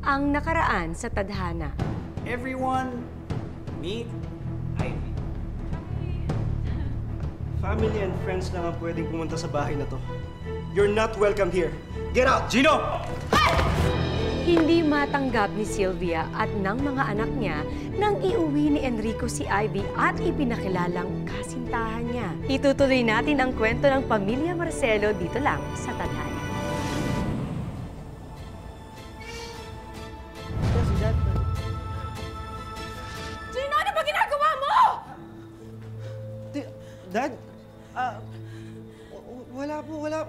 ang nakaraan sa tadhana. Everyone, meet Ivy. Family and friends lang ang pwedeng pumunta sa bahay na to. You're not welcome here. Get out! Gino! Hindi matanggap ni Sylvia at ng mga anak niya nang iuwi ni Enrico si Ivy at ipinakilalang kasintahan niya. Itutuloy natin ang kwento ng pamilya Marcelo dito lang sa tadhana. Gino, ano ba ginagawa mo? Dad?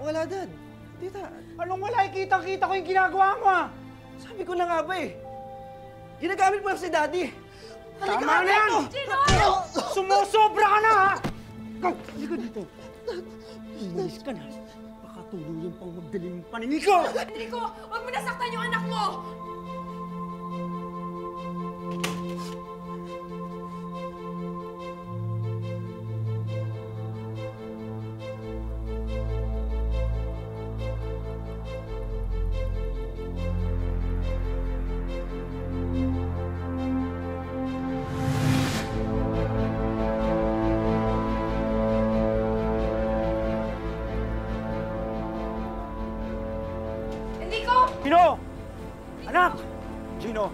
Wala, Dad. Tita. Anong wala? Kitang-kita ko yung ginagawa mo, ah! Sabi ko na nga ba eh. Ginagamit mo lang si Daddy. Tama na yan! Gino! Sumusobra ka na, ha? Halika dito. Umalis ka na. Baka tuluyan pang magdaling yung paningin ko! Enrico, huwag mo nasaktan yung anak mo! Gino! Anak! Gino!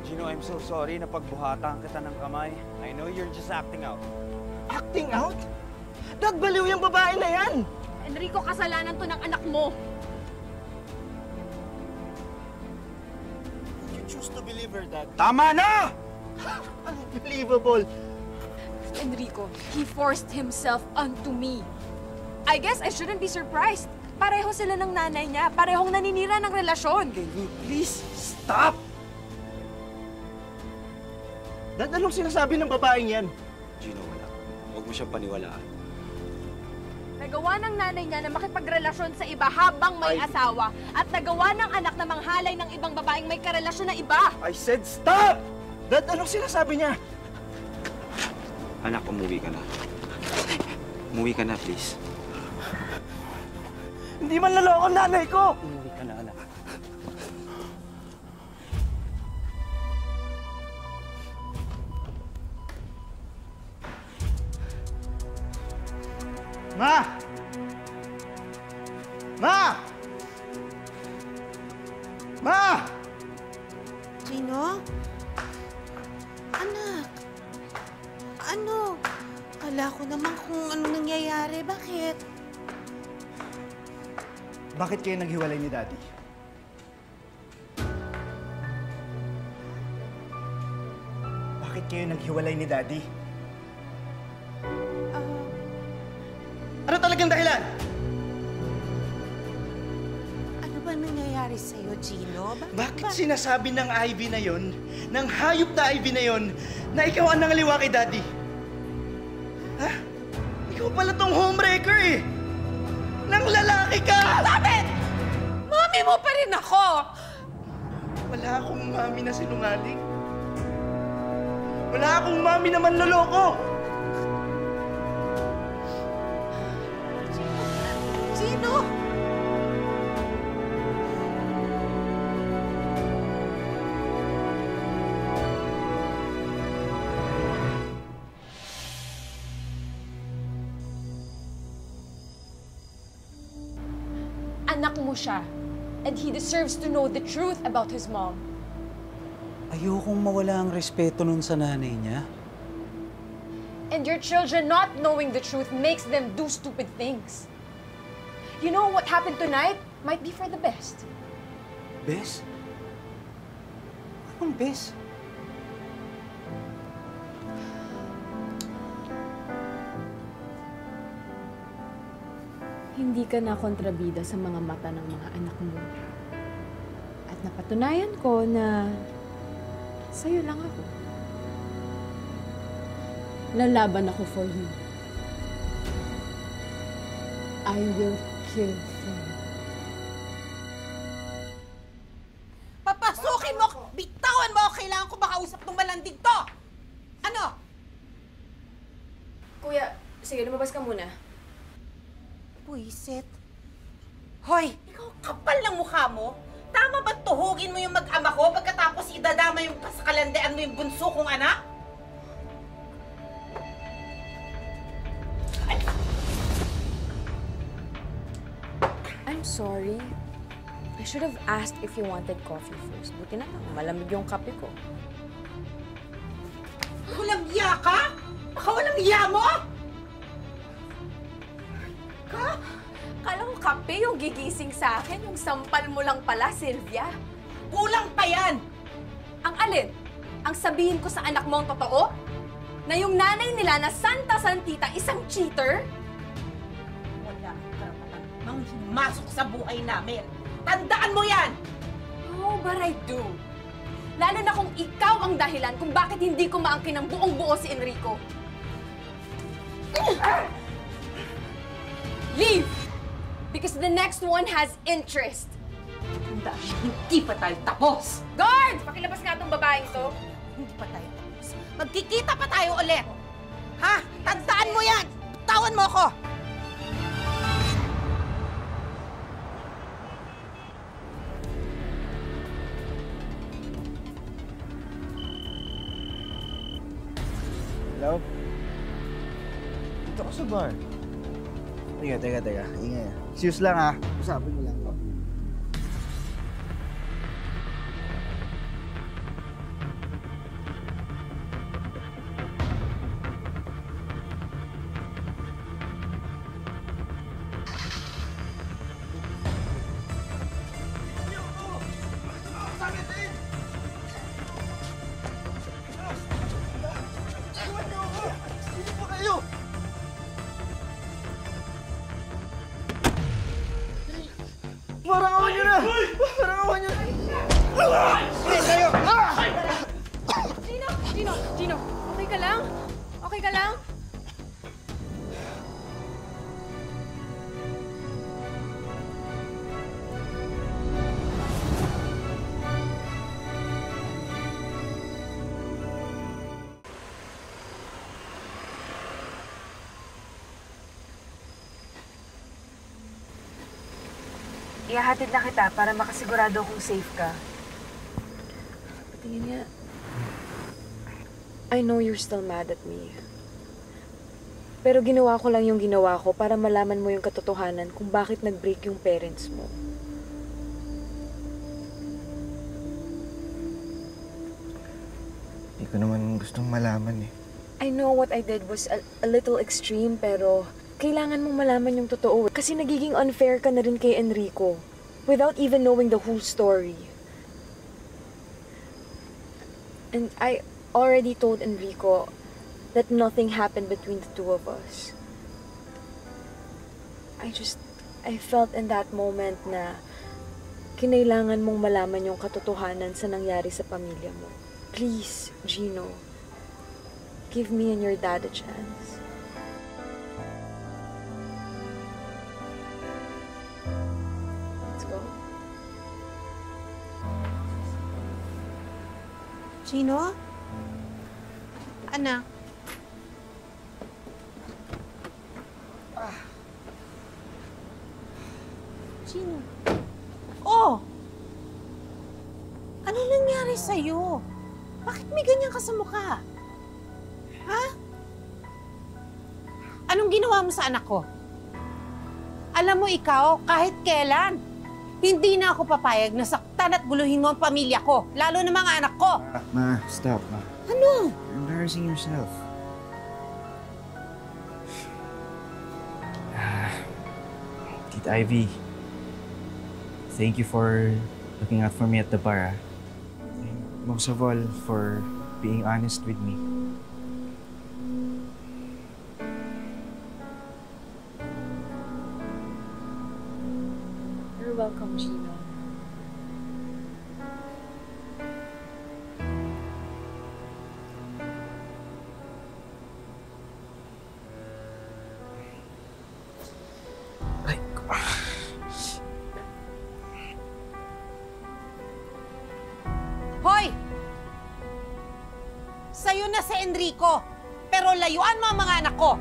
Gino, I'm so sorry na pagbuhatan kita ng kamay. I know you're just acting out. Acting out? Dad, baliw yung babae na yan! Enrico, kasalanan to ng anak mo. You choose to believe her, Dad. Tama na! Unbelievable! Enrico, he forced himself onto me. I guess I shouldn't be surprised. Pareho sila ng nanay niya. Parehong naninira ng relasyon. Can you please stop? Dad, anong sinasabi ng babaeng yan? Gino, wala. Huwag mo siyang paniwalaan. Nagawa ng nanay niya na makipagrelasyon sa iba habang may asawa. At nagawa ng anak na manghalay ng ibang babaeng may karelasyon na iba. I said stop! Dad, anong sinasabi niya? Anak, umuwi ka na. Umuwi ka na, please. Hindi man laloko ang nanay ko! Umuwi ka na, anak. Ma! Ma! Ma! Gino? Anak? Ano? Kala ko naman kung ano nangyayari. Bakit? Bakit kayo naghiwalay ni Daddy? Bakit kayo naghiwalay ni Daddy? Ano talagang dahilan? Ano ba nangyayari sa'yo, Gino? Bakit sinasabi ng Ivy na yon, ng hayop na Ivy na yon, na ikaw ang nangaliwa kay Daddy? Ha? Ikaw pala tong homewrecker eh! Nang lalaki ka! Stop it! Mami mo pa rin ako! Wala akong mami na sinungaling. Wala akong mami na manloloko! Gino! Anak mo siya. And he deserves to know the truth about his mom. Ayokong mawala ang respeto nun sa nanay niya. And your children not knowing the truth makes them do stupid things. You know what happened tonight might be for the best. Bes? Anong Bes? Hindi ka na kontrabida sa mga mata ng mga anak mo. At napatunayan ko na sa'yo lang ako. Lalaban ako for you. I will kill for you. Papasukin mo! Bitawan mo! Kailangan ko makausap ng malandig to! Ano? Kuya, sige, lumabas ka muna. Buisit. Hoy! Ikaw kapal ng mukha mo? Tama Tama ba tuhugin mo yung mag-ama ko pagkatapos idadama yung kasakalandean mo yung bunso kong anak? I'm sorry. I should have asked if you wanted coffee first. Buti na lang, malamig yung kape ko. Walang iya ka? Baka walang iya mo? Kala ko kape yung gigising sa akin, yung sampal mo lang pala, Sylvia. Kulang pa yan! Ang alin? Ang sabihin ko sa anak mo ang totoo? Na yung nanay nila na Santa Santita isang cheater? Wala kang karapatan mang himasok sa buhay namin. Tandaan mo yan! Oh, but I do. Lalo na kung ikaw ang dahilan kung bakit hindi ko maangkin ng buong-buo si Enrico. Leave! Because the next one has interest. Tandaan mo, hindi pa tayo tapos! Guards! Pakilabas nga itong babaeng to. Hindi pa tayo tapos. Magkikita pa tayo ulit! Ha? Tandaan mo yan! Tawan mo ako! Hello? Dito ako sa bar. Teka. Ingay. Excuse lang ha. Usapin mo lang. Parawan nyo na! Parawan nyo na! Hey, kayo! Gino, okay ka lang? Okay ka lang? Ihahatid na kita para makasigurado kung safe ka. Tingin nga. I know you're still mad at me. Pero ginawa ko lang yung ginawa ko para malaman mo yung katotohanan kung bakit nag-break yung parents mo. Hindi ko naman gustong malaman eh. I know what I did was a little extreme, pero kailangan mong malaman yung totoo. Kasi nagiging unfair ka na rin kay Enrico without even knowing the whole story. And I already told Enrico that nothing happened between the two of us. I felt in that moment na kinailangan mong malaman yung katotohanan sa nangyari sa pamilya mo. Please, Gino, give me and your dad a chance. Let's go. Gino? Anak? Gino? Oh! Ano nangyari sa'yo? Bakit may ganyan ka sa mukha? Ha? Anong ginawa mo sa anak ko? Alam mo ikaw, kahit kailan, hindi na ako papayag na saktan at guluhin mo ang pamilya ko, lalo na mga anak ko. Ma, stop, ma. Ano? You're embarrassing yourself. Tita Ivy, thank you for looking out for me at the bar. Most of all, for being honest with me. You're welcome, Gino. Hoy! Sa'yo na si Enrico, pero layuan mo ang mga anak ko.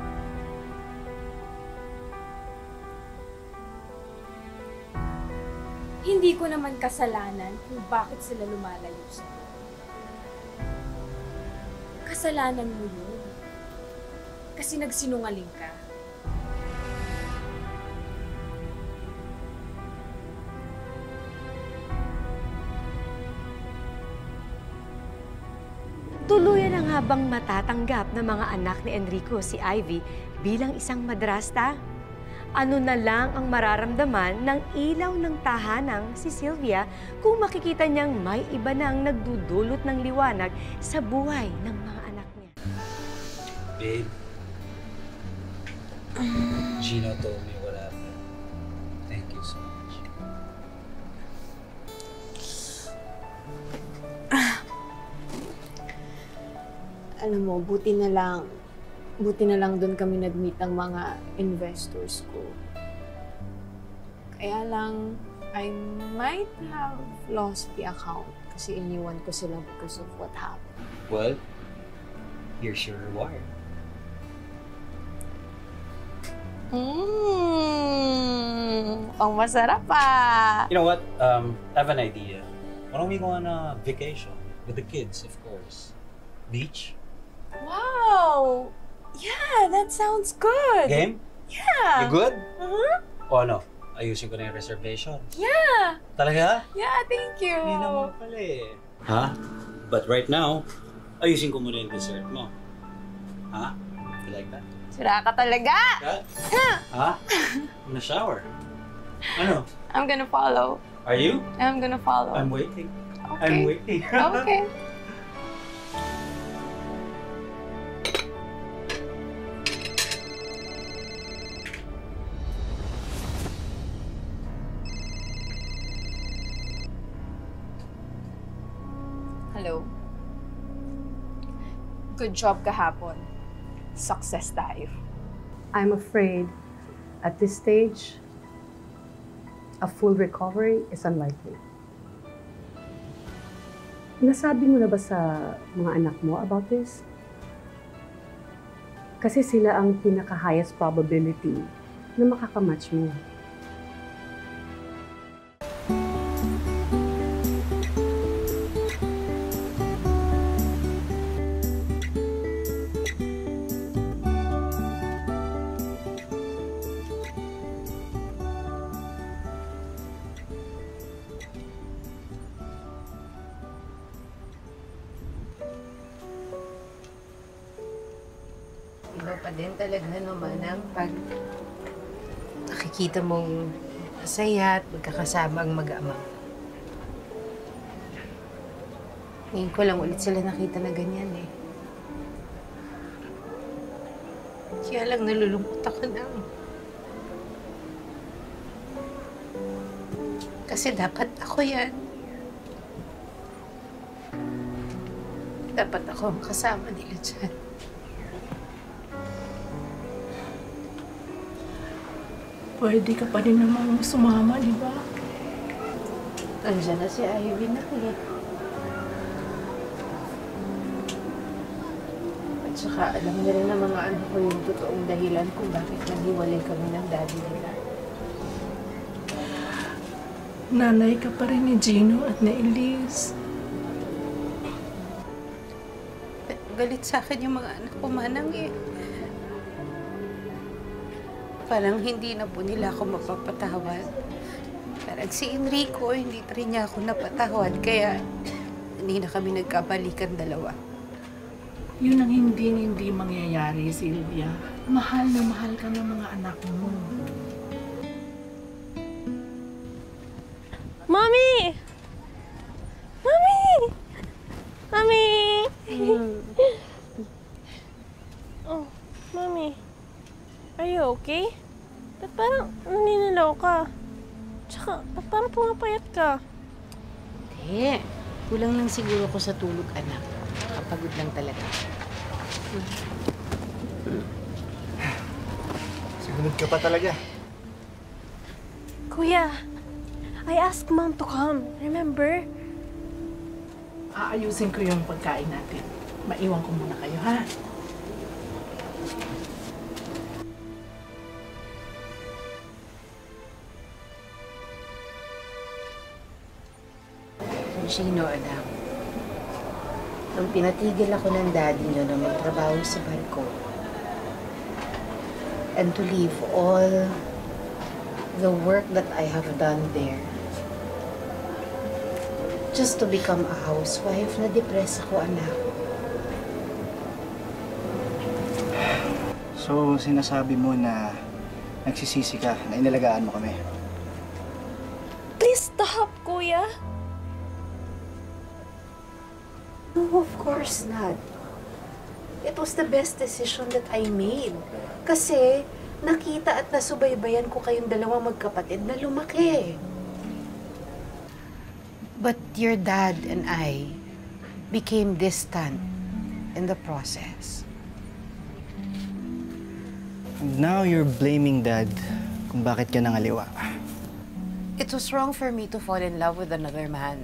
Hindi ko naman kasalanan kung bakit sila lumalayo sa'yo. Kasalanan mo yun. Kasi nagsinungaling ka. Tuluyan ang habang matatanggap ng mga anak ni Enrico si Ivy bilang isang madrasta. Ano na lang ang mararamdaman ng ilaw ng tahanang si Sylvia kung makikita niyang may iba nang nagdudulot ng liwanag sa buhay ng mga anak niya. Babe, Gino told me what happened. Thank you so much. Alam mo, buti na lang doon kami nag-meet ng mga investors ko. Kaya lang, I might have lost the account kasi iniwan ko sila because of what happened. Well, here's your reward. Ang masarap pa! You know what? I have an idea. Why don't we go on a vacation with the kids, of course? Beach? Wow! Yeah, that sounds good! Game? Yeah! You good? Uh-huh. O ano? Ayusin ko na yung reservations. Yeah! Talaga? Yeah, thank you! Hindi naman pala eh. Ha? But right now, ayusin ko muna yung dessert mo. Ha? You like that? Sira ka talaga! That? Ha? I'm gonna shower. Ano? I'm gonna follow. Are you? I'm gonna follow. I'm waiting. Okay. I'm waiting. Okay. Hello. Good job kahapon. Success tayo. I'm afraid at this stage, a full recovery is unlikely. Nasabi mo na ba sa mga anak mo about this? Kasi sila ang pinaka-highest probability na makakamatch mo. Iba pa din talaga naman ang pag nakikita mong masaya at magkakasama ang mag-ama. Ngayon ko lang ulit sila nakita na ganyan eh. Kaya lang nalulungkot ako na. Kasi dapat ako yan. Dapat ako ang kasama nila dyan. Pwede ka pa rin namang sumama, di ba? Andiyan na si Ivy na eh. At saka alam na rin ng mga anak ko yung totoong dahilan kung bakit naghiwalay kami ng daddy nila. Nanay ka pa rin ni Gino at ni Elise. Galit sa akin yung mga anak ko, Manang eh. Parang hindi na po nila ako mapapatawad. Parang si Enrico, hindi pa rin niya ako napatawad. Kaya hindi na kami nagkabalikan dalawa. Yun ang hindi mangyayari, Sylvia. Mahal na mahal ka ng mga anak mo. Mommy! Mommy! Mommy! Oh, Mommy. Are you okay? Ba't parang naninilaw ka? Tsaka, ba't parang pumapayat ka? Hindi. Kulang lang siguro ko sa tulog, anak. Kapagod lang talaga. Sumunod ka pa talaga. Kuya, I asked Mom to come. Remember? Aayusin ko yung pagkain natin. Maiwan ko muna kayo, ha? Gino, anak. Nung pinatigil ako ng daddy niyo na magtrabaho sa barko and to leave all the work that I have done there just to become a housewife, na-depress ako, anak. So, sinasabi mo na nagsisisi ka na inalagaan mo kami? Please stop, Kuya. No, of course not. It was the best decision that I made. Kasi nakita at nasubaybayan ko kayong dalawang magkapatid na lumaki. But your dad and I became distant in the process. And now you're blaming Dad kung bakit ka nangaliwa. It was wrong for me to fall in love with another man.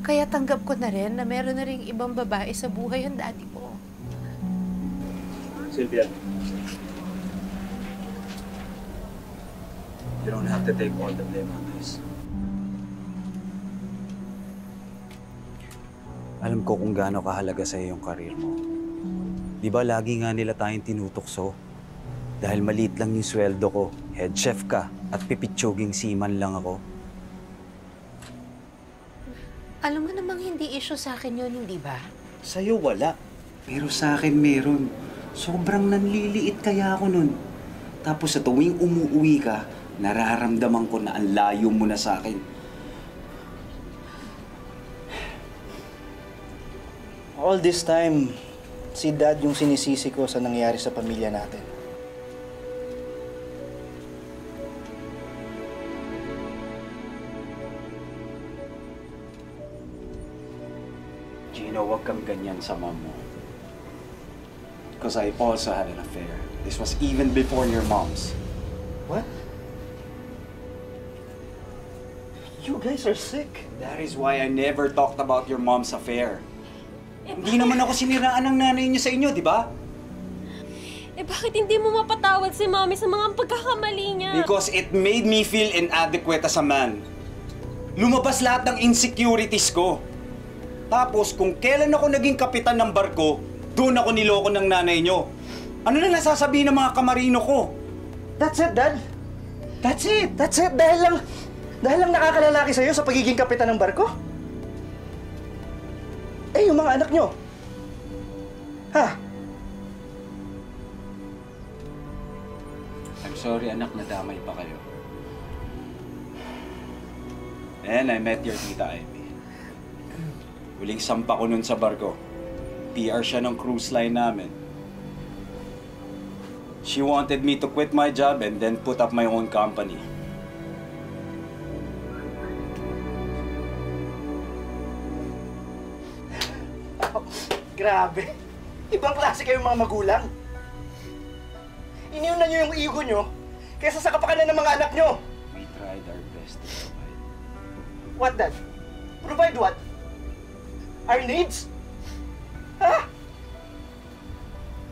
Kaya tanggap ko na rin na meron na rin ibang babae sa buhay ang daddy ko. Sylvia. You don't have to take all the blame on this. Alam ko kung gaano kahalaga sa yung karir mo. Di ba lagi nga nila tayong tinutukso? Dahil maliit lang yung sweldo ko, head chef ka, at pipitsuging seaman lang ako. Alam mo namang hindi issue sa akin yun, hindi ba? Sa'yo wala. Pero sa akin meron. Sobrang nanliliit kaya ako nun. Tapos sa tuwing umuwi ka, nararamdaman ko na ang layo mo na sa akin. All this time, si Dad yung sinisisi ko sa nangyari sa pamilya natin. Gino, huwag kang ganyan sa mom mo. Because I also had an affair. This was even before your mom's. What? You guys are sick. That is why I never talked about your mom's affair. Hindi naman ako siniraan ng nanay niyo sa inyo, di ba? Eh bakit hindi mo mapatawad si Mommy sa mga pagkakamali niya? Because it made me feel inadequate as a man. Lumabas lahat ng insecurities ko. Tapos kung kailan ako naging kapitan ng barko, doon ako niloko ng nanay niyo. Ano na nasasabihin ng mga kamarino ko? That's it, Dad. That's it. That's it. Dahil lang nakakalalaki sa'yo sa pagiging kapitan ng barko? Eh, yung mga anak nyo. Ha? I'm sorry, anak, nadamay pa kayo. And I met your tita, Ivy. Huling sampa ko nun sa barko. PR siya ng cruise line namin. She wanted me to quit my job and then put up my own company. Grabe. Ibang klase kayong mga magulang. Iniunan nyo yung ego nyo kaysa sa kapakanan ng mga anak nyo. We tried our best to provide. What, Dad? Provide what? Our needs? Ha?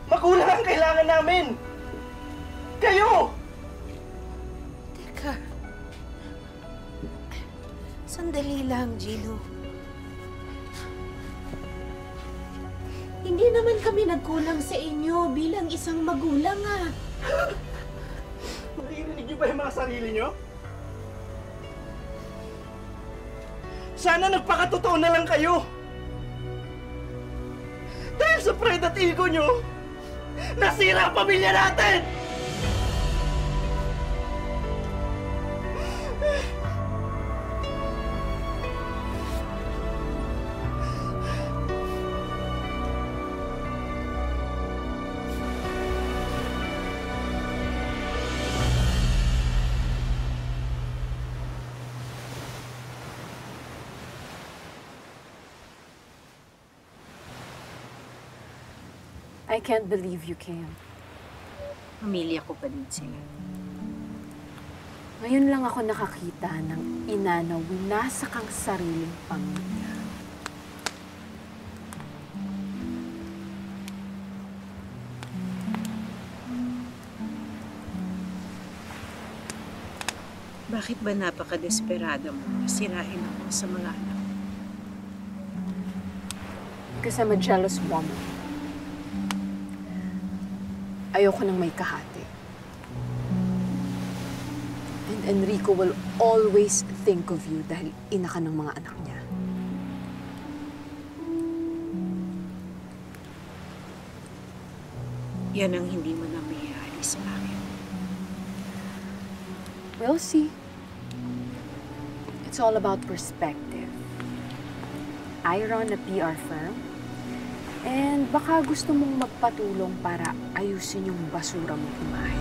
Magulang ang kailangan namin. Kayo! Teka. Sandali lang, Gino. Hindi naman kami nagkulang sa inyo bilang isang magulang, ah. Maririnig niyo ba yung mga sarili niyo? Sana nagpakatotoo na lang kayo. Dahil sa pride at ego niyo, nasira ang pamilya natin! I can't believe you came. Pamilya ko pa din sila. Ngayon lang ako nakakita ng ina na winasak ang sariling pamilya. Bakit ba napaka-desperada mo na sirain ako sa mga anak? Because I'm a jealous woman. Ayoko nang may kahati. And Enrico will always think of you dahil ina ka ng mga anak niya. Yan ang hindi mo na mayayari sa akin. We'll see. It's all about perspective. I run a PR firm, and baka gusto mong magpatulong para ayusin yung basura mong imahe.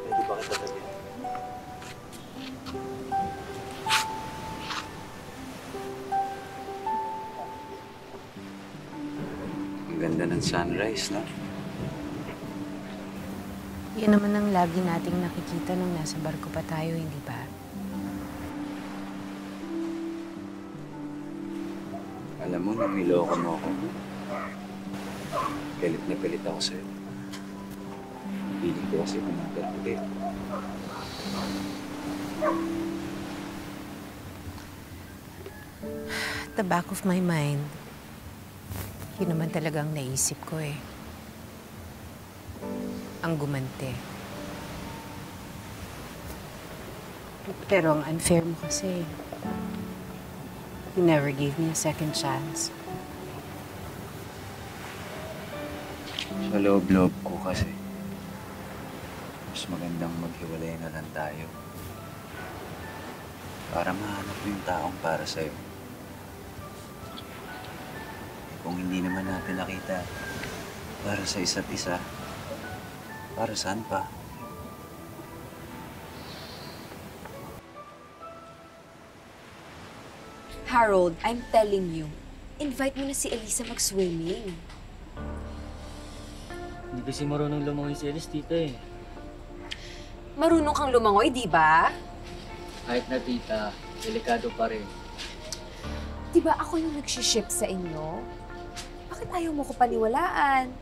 Pwede ba kita tabi? Ang ganda ng sunrise, no? Yan naman ang lagi nating nakikita nung nasa barko pa tayo, hindi ba? Alam mo, nung niloko mo ako, galit na galit ako sa'yo. Piling ko kasi kumagal ulit. At the back of my mind, yun naman talagang naisip ko eh. Ang gumante. Pero ang unfair mo kasi, you never gave me a second chance. Sa loob-loob ko kasi, mas magandang maghiwalay na lang tayo. Para mahanap mo yung taong para sa'yo. Kung hindi naman natin nakita para sa isa't isa, para saan pa? Harold, I'm telling you, invite mo na si Elisa mag-swimming. Hindi kasi marunong lumangoy si Elise, tita eh. Marunong kang lumangoy, di ba? Kahit na tita, delikado pa rin. Di ba ako yung nagsiship sa inyo? Bakit ayaw mo ko paniwalaan?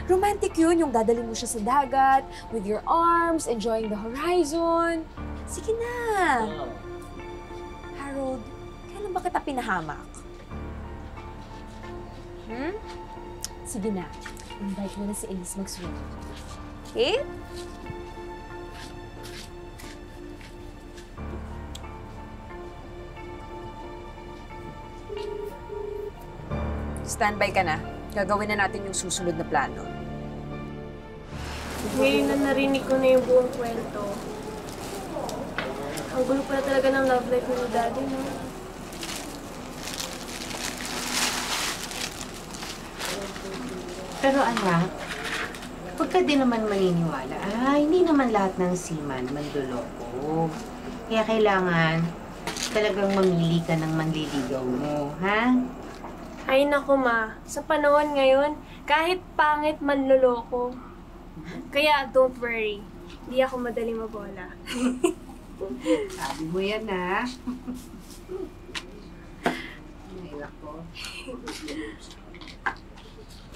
Romantic yun, yung dadalhin mo siya sa dagat, with your arms, enjoying the horizon. Sige na! Wow. Harold, kailan ba kita pinahamak? Sige na, invite mo na si Elise mag-swim. Okay? Standby ka na. Gagawin na natin yung susunod na plano. Ngayon na narinig ko na yung buong kwento. Ang gulo pala talaga ng love life ni Daddy, no? Pero anak, huwag ka din naman maniniwala. Hindi naman lahat ng seaman manloloko. Kaya kailangan talagang mamili ka ng manliligaw mo, ha? Ay naku ma, sa panahon ngayon, kahit pangit manloloko. Kaya don't worry, hindi ako madaling mabola. Sabi mo yan, ha? Ay, nako.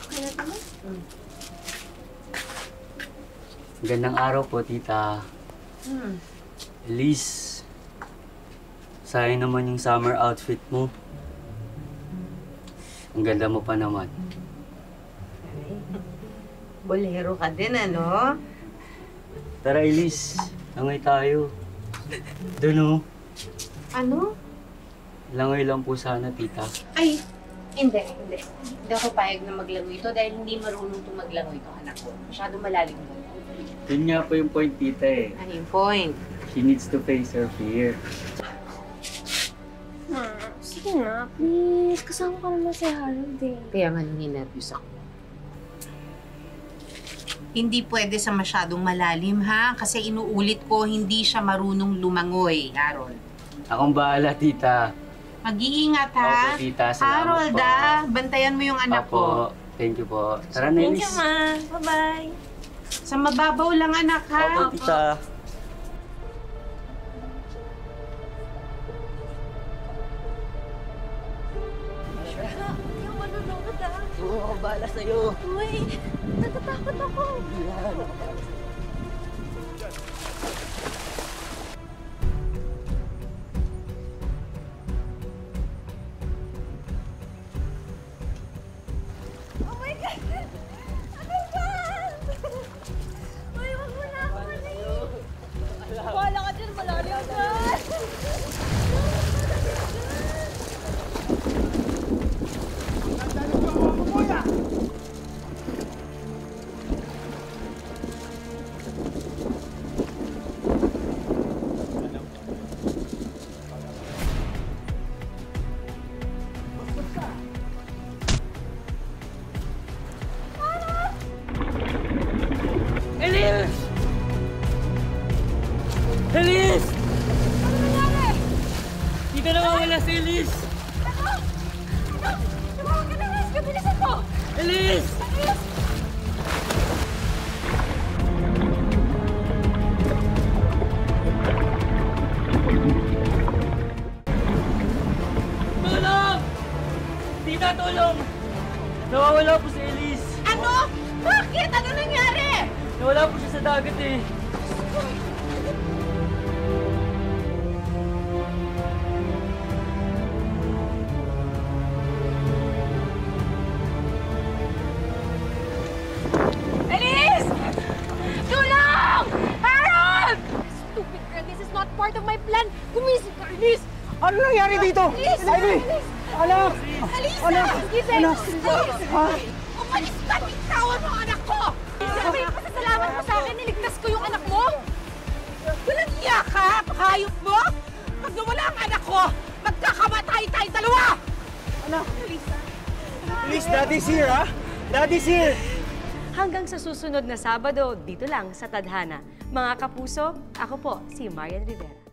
Okay na naman? Gandang araw po, tita. Elise, sayang naman yung summer outfit mo. Ang ganda mo pa naman. Bolero ka din, ano? Tara, Elise. Langoy tayo. Doon, oh. Ano? Langoy lang po sana, tita. Ay, hindi. Hindi ako payag na maglangoy ito dahil hindi marunong itong maglangoy ito, anak ko. Masyadong malalim mo. Yun nga po yung point, tita eh. Ano yung point? She needs to face her fear. Ma, sige na, please. Kasama ka naman si Harold eh. Kaya nga ninervyos ako. Hindi pwede sa masyadong malalim, ha? Kasi inuulit ko, hindi siya marunong lumangoy, Harold. Akong bahala, tita. Mag-iingat, ha? Opo, tita. Salamat Harold, po. bantayan mo yung anak ko. Opo. Thank you po. Tara na, Thank you, Elise. ma. Bye-bye. Sa mababaw lang, anak, ha? Opo, tita. Yung malulungkot ah. Oo, bahala sa sa'yo. Uy, natatakot ako. Oh my God! Ano ba? Uy, wag mo na ako maliit. Wala ka dyan, malalim ka. Elise! Elise! Ano nangyari? Di ka nawawala si Elise! Ano? Ano? Tumawag ka na, rescue! Bilisan mo! Elise! Elise! Tulong! Tita, tulong! Nawawala po si Elise! Ano? Bakit? Ano nangyari? Nawala po siya sa dagat eh. Elise! Tulong! Harold! Stupid girl, this is not part of my plan. Gumising ka, Elise! Ano nangyari dito? Elise! Ivy! Anak! Elise! Anak! Gising! Anak! Elise! Ha? Umalis ka! Bitawan mo ang anak ko! Sabi yung pasasalamat mo sa akin, niligtas ko yung anak mo! Walang iya ka! Pakayop mo! Pag nawala ang anak ko, magkakamatay tayo dalawa! Anak! Elise! Please, Daddy's here, ha? Daddy's here! Hanggang sa susunod na Sabado, dito lang sa Tadhana. Mga kapuso, ako po si Marian Rivera.